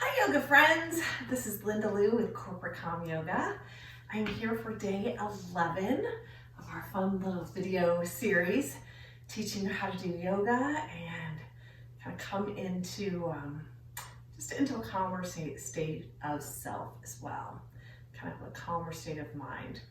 Hi yoga friends, this is Linda Liu with Corporate Calm Yoga. I'm here for day 11 of our fun little video series teaching you how to do yoga and kind of come into just into a calmer state of self as well, kind of a calmer state of mind.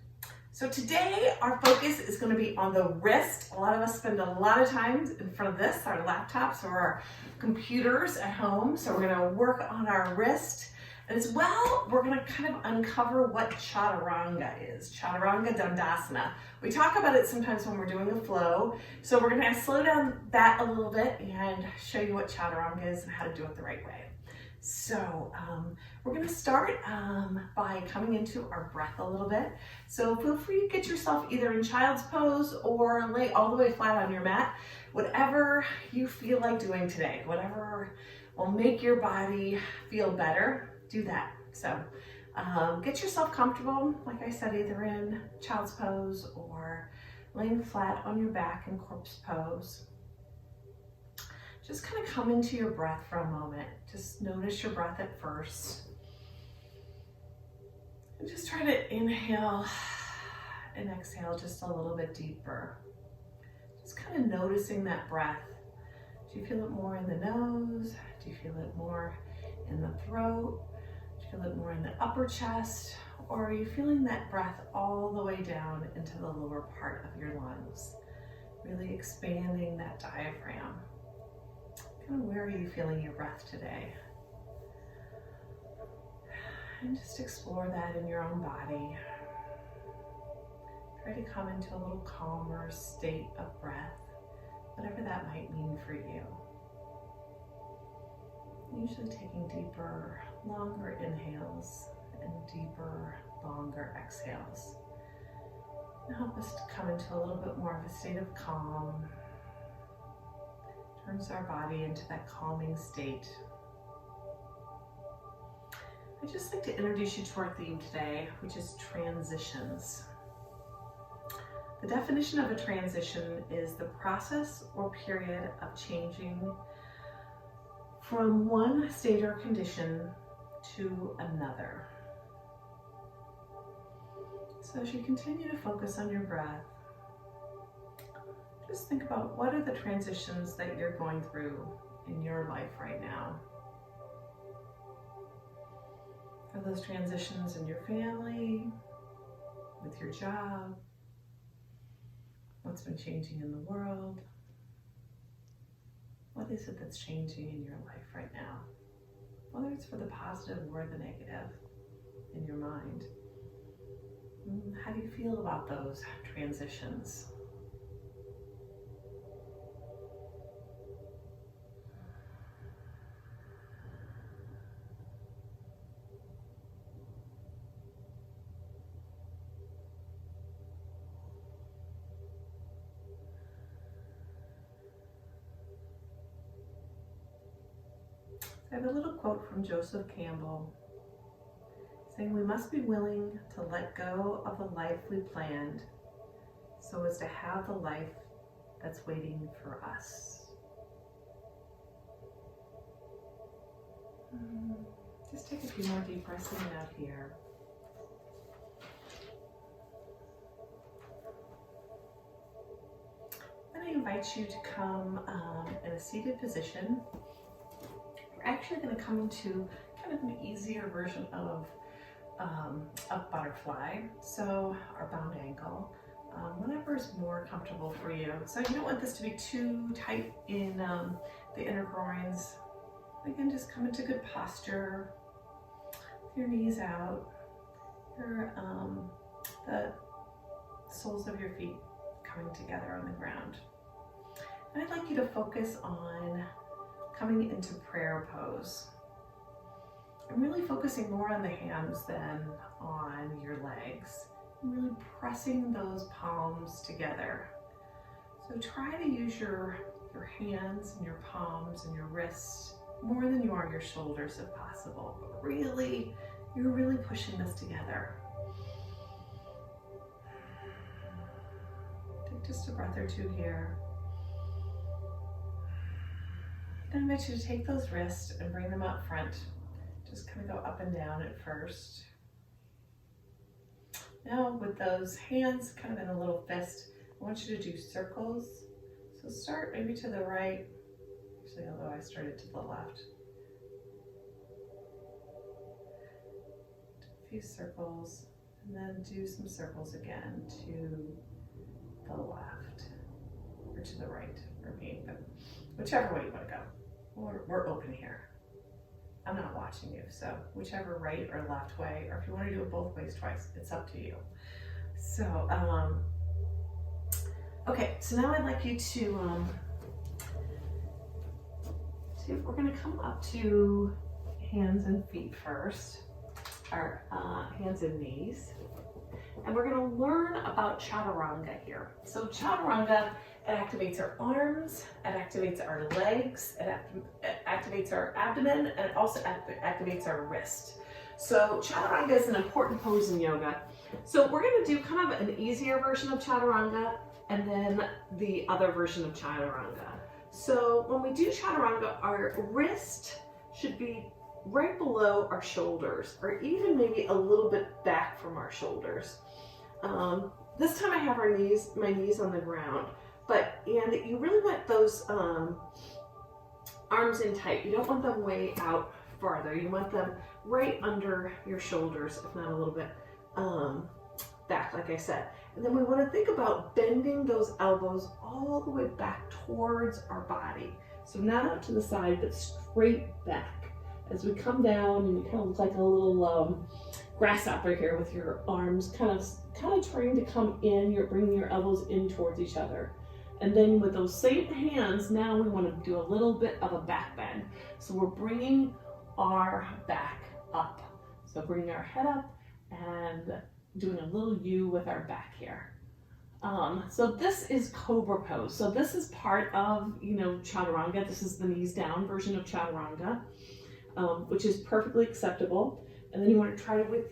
So today our focus is going to be on the wrist. A lot of us spend a lot of time in front of this, our laptops or our computers at home. So we're going to work on our wrist. And as well, we're going to kind of uncover what Chaturanga is, Chaturanga Dandasana. We talk about it sometimes when we're doing a flow. So we're going to slow down that a little bit and show you what Chaturanga is and how to do it the right way. So we're going to start by coming into our breath a little bit. So feel free to get yourself either in child's pose or lay all the way flat on your mat. Whatever you feel like doing today, whatever will make your body feel better, do that. So get yourself comfortable, like I said, either in child's pose or laying flat on your back in corpse pose. Just kind of come into your breath for a moment. Just notice your breath at first. And just try to inhale and exhale just a little bit deeper. Just kind of noticing that breath. Do you feel it more in the nose? Do you feel it more in the throat? Do you feel it more in the upper chest? Or are you feeling that breath all the way down into the lower part of your lungs? Really expanding that diaphragm. Kind of where are you feeling your breath today? And just explore that in your own body. Try to come into a little calmer state of breath, whatever that might mean for you. Usually taking deeper, longer inhales and deeper, longer exhales. And help us to come into a little bit more of a state of calm. Turns our body into that calming state. I'd just like to introduce you to our theme today, which is transitions. The definition of a transition is the process or period of changing from one state or condition to another. So as you continue to focus on your breath, just think about what are the transitions that you're going through in your life right now. Are those transitions in your family, with your job? What's been changing in the world? What is it that's changing in your life right now? Whether it's for the positive or the negative in your mind. How do you feel about those transitions? I have a little quote from Joseph Campbell saying, "We must be willing to let go of the life we planned so as to have the life that's waiting for us." Just take a few more deep breaths in and out here. Then I invite you to come in a seated position. We're actually going to come into kind of an easier version of a butterfly, so our bound ankle, whatever is more comfortable for you. So you don't want this to be too tight in the inner groins. Again, just come into good posture, with your knees out, the soles of your feet coming together on the ground. And I'd like you to focus on coming into prayer pose. I'm really focusing more on the hands than on your legs. I'm really pressing those palms together. So try to use your hands and your palms and your wrists more than you are your shoulders if possible. But really, you're really pushing this together. Take just a breath or two here. I invite you to take those wrists and bring them up front Just kind of go up and down at first. Now with those hands kind of in a little fist, I want you to do circles. So start maybe to the right, actually, although I started to the left. Do a few circles, and then do some circles again to the left, or to the right for me, but whichever way you want to go. We're open here. I'm not watching you, so whichever right or left way, or if you want to do it both ways twice, it's up to you. So, okay, so now I'd like you to, we're gonna come up to hands and feet first, our hands and knees. And we're gonna learn about Chaturanga here. So Chaturanga, it activates our arms, it activates our legs, it activates our abdomen, and it also activates our wrist. So Chaturanga is an important pose in yoga. So we're gonna do kind of an easier version of Chaturanga and then the other version of Chaturanga. So when we do Chaturanga, our wrist should be right below our shoulders, or even maybe a little bit back from our shoulders. This time I have my knees on the ground, and you really want those arms in tight. You don't want them way out farther. You want them right under your shoulders, if not a little bit back, like I said. And then we want to think about bending those elbows all the way back towards our body. So not out to the side, but straight back. As we come down, and you kind of look like a little grasshopper here with your arms kind of trying to come in. You're bringing your elbows in towards each other. And then with those same hands, now we want to do a little bit of a back bend. So we're bringing our back up. So bringing our head up and doing a little U with our back here. So this is Cobra pose. So this is part of, Chaturanga. This is the knees down version of Chaturanga, which is perfectly acceptable. And then you want to try to,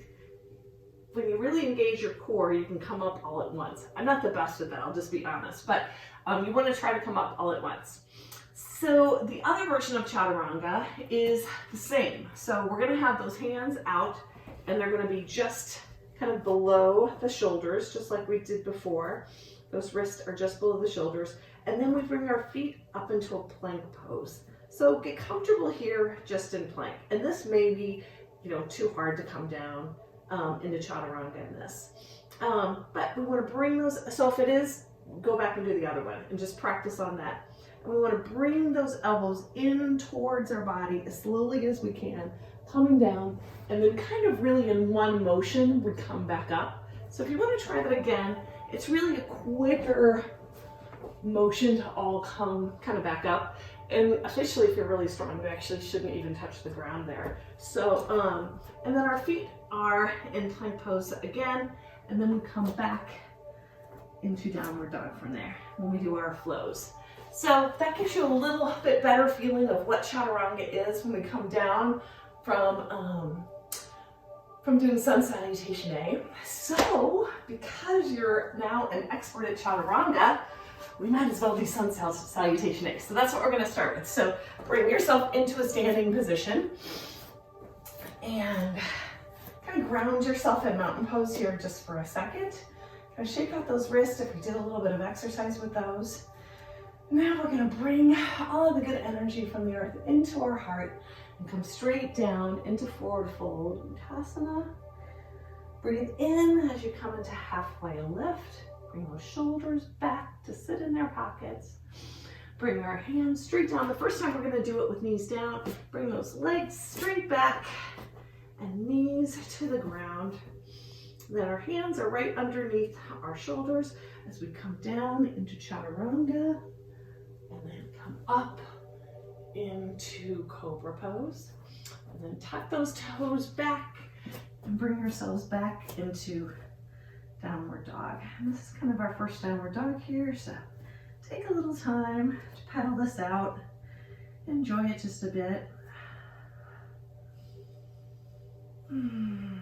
when you really engage your core, you can come up all at once. I'm not the best at that, I'll just be honest, but you want to try to come up all at once. So the other version of Chaturanga is the same. So we're going to have those hands out, and they're going to be just kind of below the shoulders, just like we did before. Those wrists are just below the shoulders. And then we bring our feet up into a plank pose. So get comfortable here just in plank. And this may be, too hard to come down into Chaturanga in this. But we want to bring those, so if it is, go back and do the other one and just practice on that. And we want to bring those elbows in towards our body as slowly as we can, coming down, and then kind of really in one motion, we come back up. So if you want to try that again, it's really a quicker motion to all come kind of back up. And especially if you're really strong, you actually shouldn't even touch the ground there. So, and then our feet are in plank pose again, and then we come back into downward dog from there when we do our flows. So that gives you a little bit better feeling of what Chaturanga is when we come down from doing Sun Salutation A. So because you're now an expert at Chaturanga, we might as well do Sun Salutation A. So that's what we're going to start with. So bring yourself into a standing position and kind of ground yourself in mountain pose here just for a second. Kind of shake out those wrists if we did a little bit of exercise with those. Now we're going to bring all of the good energy from the earth into our heart and come straight down into forward fold, Uttanasana. Breathe in as you come into halfway lift. Bring those shoulders back to sit in their pockets. Bring our hands straight down. The first time we're going to do it with knees down. Bring those legs straight back and knees to the ground. Then our hands are right underneath our shoulders as we come down into Chaturanga. And then come up into Cobra pose. And then tuck those toes back and bring yourselves back into downward dog. And this is kind of our first downward dog here, so take a little time to pedal this out. Enjoy it just a bit. Then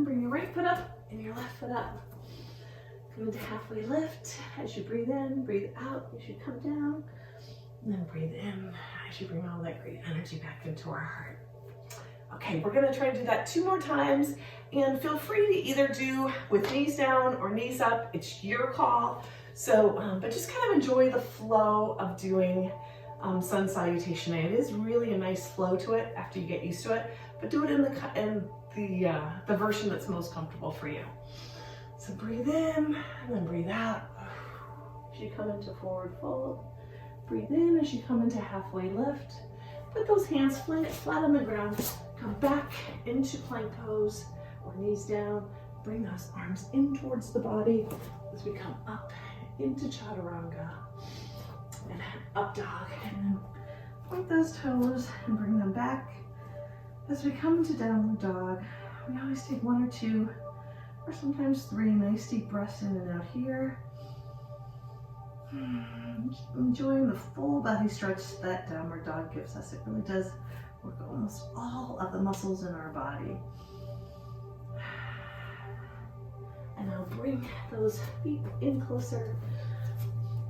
bring your right foot up and your left foot up. Come into halfway lift. As you breathe in, breathe out as you come down. And then breathe in as you bring all that great energy back into our heart. Okay, we're gonna try to do that 2 more times, and feel free to either do with knees down or knees up. It's your call. So, but just kind of enjoy the flow of doing sun salutation. It is really a nice flow to it after you get used to it, but do it in the version that's most comfortable for you. So breathe in and then breathe out. As you come into forward fold, breathe in as you come into halfway lift. Put those hands flat on the ground. Come back into plank pose or knees down. Bring those arms in towards the body as we come up into chaturanga and up dog. And then point those toes and bring them back. As we come into downward dog, we always take 1 or 2 or sometimes 3 nice deep breaths in and out here. Enjoying the full body stretch that downward dog gives us. It really does work almost all of the muscles in our body. And now bring those feet in closer.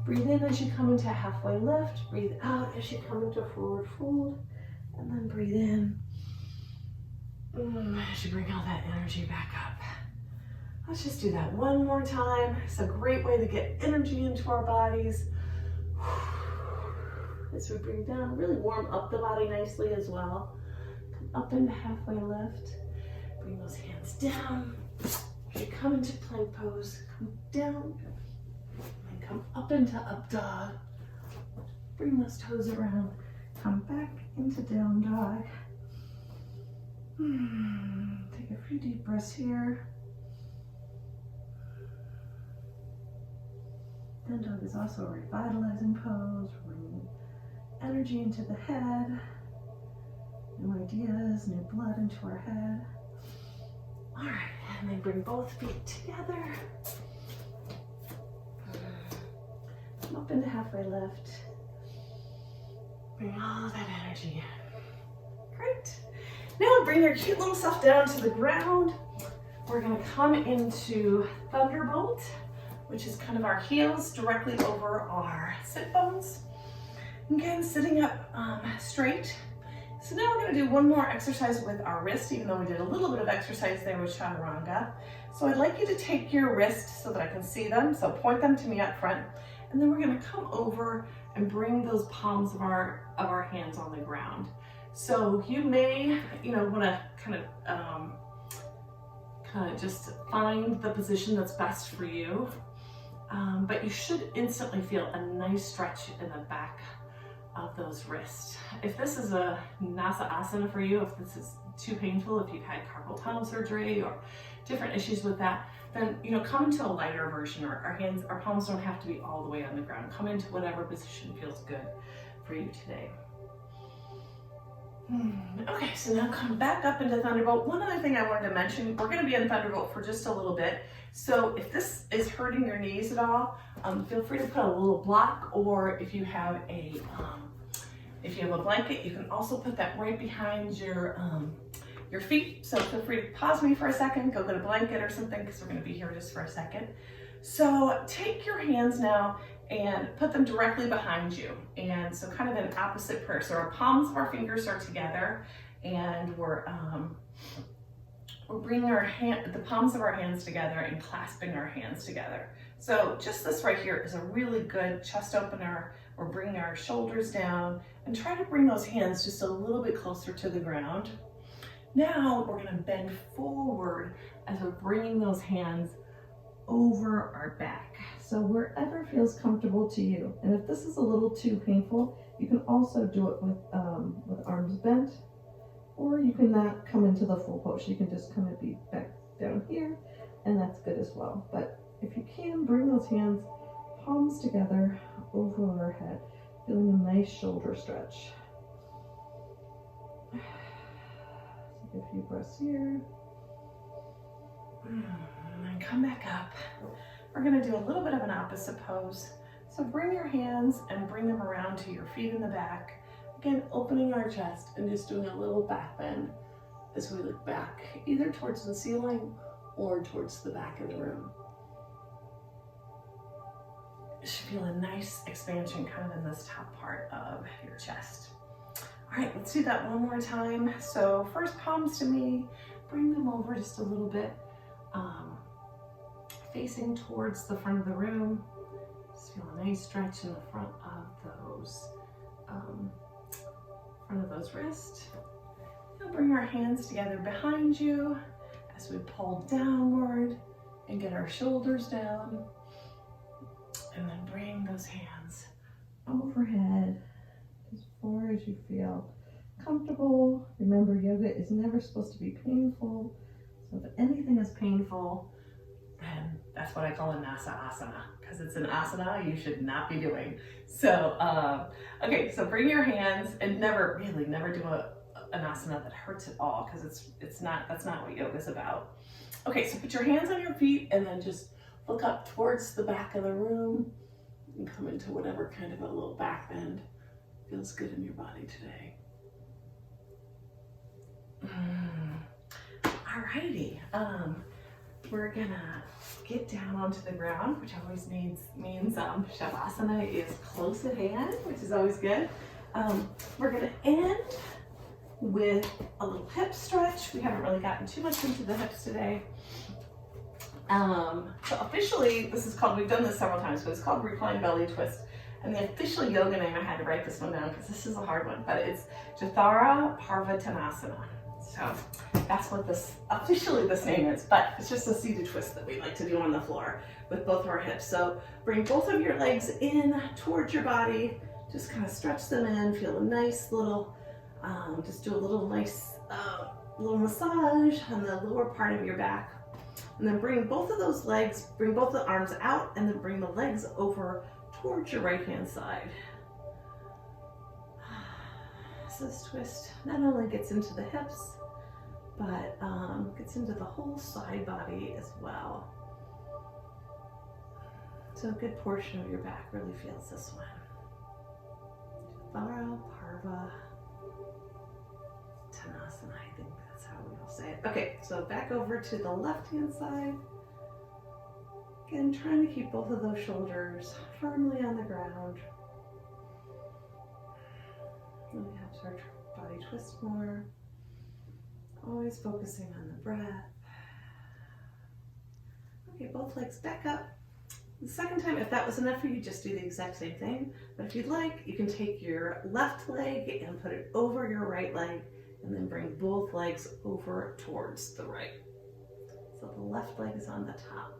Breathe in as you come into halfway lift. Breathe out as you come into forward fold. And then breathe in as you bring all that energy back up. Let's just do that 1 more time. It's a great way to get energy into our bodies. As we bring down, really warm up the body nicely as well. Come up into halfway lift. Bring those hands down. As you come into plank pose, come down and come up into up dog. Bring those toes around. Come back into down dog. Take a few deep breaths here. Down dog is also a revitalizing pose, bringing energy into the head, new ideas, new blood into our head. All right, and then bring both feet together. Come up into halfway lift. Bring all that energy in. Great. Now bring your cute little self down to the ground. We're gonna come into Thunderbolt, which is kind of our heels directly over our sit bones. Again, sitting up straight. So now we're gonna do 1 more exercise with our wrist, even though we did a little bit of exercise there with chaturanga. So I'd like you to take your wrists so that I can see them. So point them to me up front. And then we're gonna come over and bring those palms of our hands on the ground. So you may, wanna kind of just find the position that's best for you. But you should instantly feel a nice stretch in the back of those wrists. If this is a Nasa asana for you, if this is too painful, if you've had carpal tunnel surgery or different issues with that, then come into a lighter version. Our palms don't have to be all the way on the ground. Come into whatever position feels good for you today. Okay, so now come back up into Thunderbolt. One other thing I wanted to mention, we're gonna be in Thunderbolt for just a little bit. So if this is hurting your knees at all, feel free to put a little block, or if you have a blanket, you can also put that right behind your feet. So feel free to pause me for a second, go get a blanket or something, because we're gonna be here just for a second. So take your hands now and put them directly behind you. And so kind of an opposite prayer. So our palms of our fingers are together, and we're bringing the palms of our hands together and clasping our hands together. So just this right here is a really good chest opener. We're bringing our shoulders down and try to bring those hands just a little bit closer to the ground. Now we're gonna bend forward as we're bringing those hands over our back. So wherever feels comfortable to you. And if this is a little too painful, you can also do it with arms bent, or you can not come into the full pose. You can just kind of be back down here, and that's good as well. But if you can, bring those hands, palms together over our head, feeling a nice shoulder stretch. Take a few breaths here. And then come back up. We're gonna do a little bit of an opposite pose. So bring your hands and bring them around to your feet in the back. Again, opening our chest and just doing a little back bend as we look back, either towards the ceiling or towards the back of the room. You should feel a nice expansion kind of in this top part of your chest. All right, let's do that one more time. So first, palms to me, bring them over just a little bit, facing towards the front of the room. Just feel a nice stretch in the front of those wrists. Now bring our hands together behind you as we pull downward and get our shoulders down. And then bring those hands overhead as far as you feel comfortable. Remember, yoga is never supposed to be painful. So if anything is painful, then that's what I call a nasa asana, because it's an asana you should not be doing. So, okay, so bring your hands and never do an asana that hurts at all, because that's not what yoga is about. Okay, so put your hands on your feet and then just look up towards the back of the room and come into whatever kind of a little back bend feels good in your body today. Alrighty, we're gonna get down onto the ground, which always means Shavasana is close at hand, which is always good. We're gonna end with a little hip stretch. We haven't really gotten too much into the hips today. So officially, we've done this several times, but it's called reclined belly twist. And the official yoga name, I had to write this one down because this is a hard one, but it's Jathara Parvattanasana. So that's what this name is, but it's just a seated twist that we like to do on the floor with both of our hips. So bring both of your legs in towards your body, just kind of stretch them in, feel a nice little, just do a little nice little massage on the lower part of your back. And then bring both of those legs, bring both the arms out, and then bring the legs over towards your right hand side. So this twist not only gets into the hips, but gets into the whole side body as well. So a good portion of your back really feels this one. Jathara Parva Tanasana, I think that's how we all say it. Okay, so back over to the left hand side. Again, trying to keep both of those shoulders firmly on the ground. Really helps our body twist more. Always focusing on the breath. Okay, both legs back up. The second time, if that was enough for you, just do the exact same thing. But if you'd like, you can take your left leg and put it over your right leg, and then bring both legs over towards the right. So the left leg is on the top.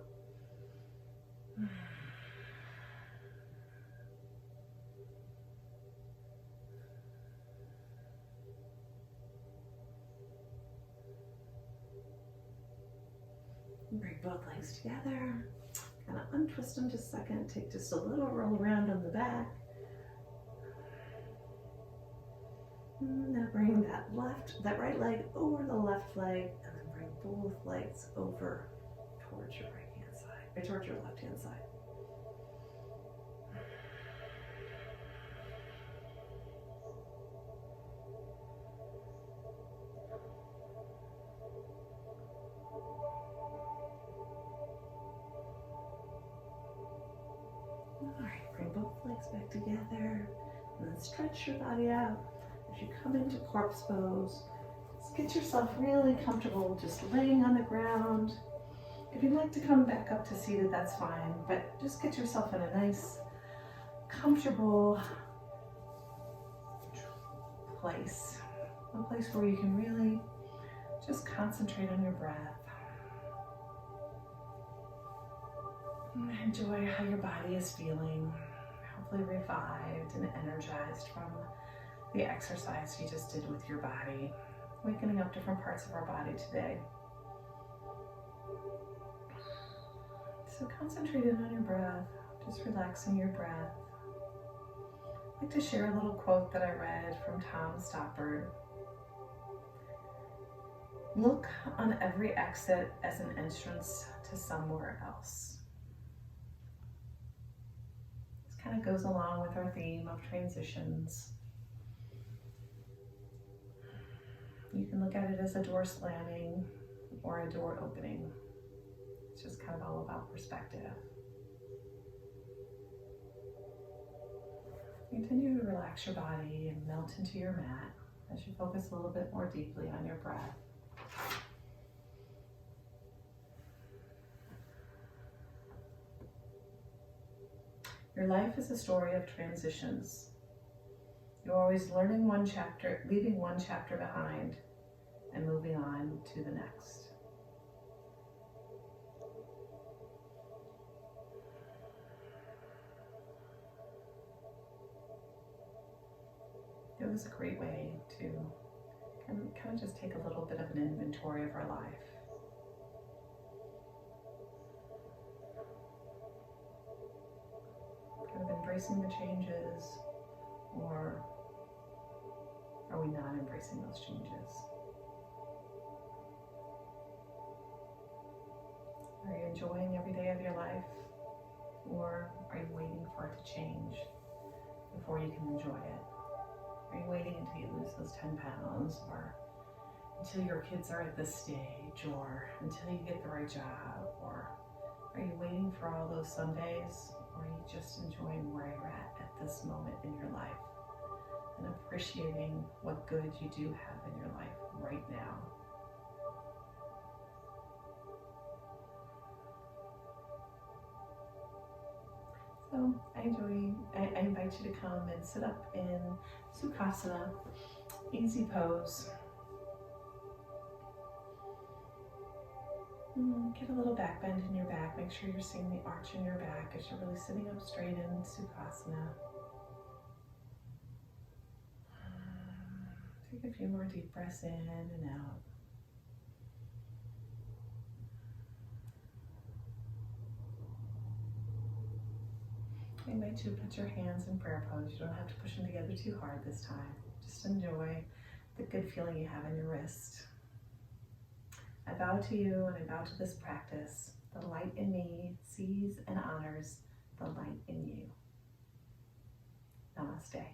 Bring both legs together. Kind of untwist them just a second. Take just a little roll around on the back. Now bring that right leg over the left leg, and then bring both legs over towards your right hand side, or towards your left hand side. All right, bring both legs back together, and then stretch your body out. As you come into corpse pose, just get yourself really comfortable just laying on the ground. If you'd like to come back up to seated, that's fine, but just get yourself in a nice, comfortable place. A place where you can really just concentrate on your breath. Enjoy how your body is feeling, hopefully revived and energized from the exercise you just did with your body, wakening up different parts of our body today. So concentrate in on your breath, just relaxing your breath. I'd like to share a little quote that I read from Tom Stoppard. Look on every exit as an entrance to somewhere else. This kind of goes along with our theme of transitions. You can look at it as a door slamming or a door opening. It's just kind of all about perspective. Continue to relax your body and melt into your mat. as you focus a little bit more deeply on your breath. Your life is a story of transitions. You're always learning one chapter, leaving one chapter behind, and moving on to the next. It was a great way to kind of just take a little bit of an inventory of our life. Kind of embracing the changes, or are we not embracing those changes? Are you enjoying every day of your life, or are you waiting for it to change before you can enjoy it? Are you waiting until you lose those 10 pounds, or until your kids are at this stage, or until you get the right job, or are you waiting for all those Sundays, or are you just enjoying where you're at this moment in your life and appreciating what good you do have in your life right now? So I invite you to come and sit up in Sukhasana, easy pose. Get a little back bend in your back. Make sure you're seeing the arch in your back as you're really sitting up straight in Sukhasana. Take a few more deep breaths in and out. I invite you to put your hands in prayer pose. You don't have to push them together too hard this time. Just enjoy the good feeling you have in your wrist. I bow to you and I bow to this practice. The light in me sees and honors the light in you. Namaste.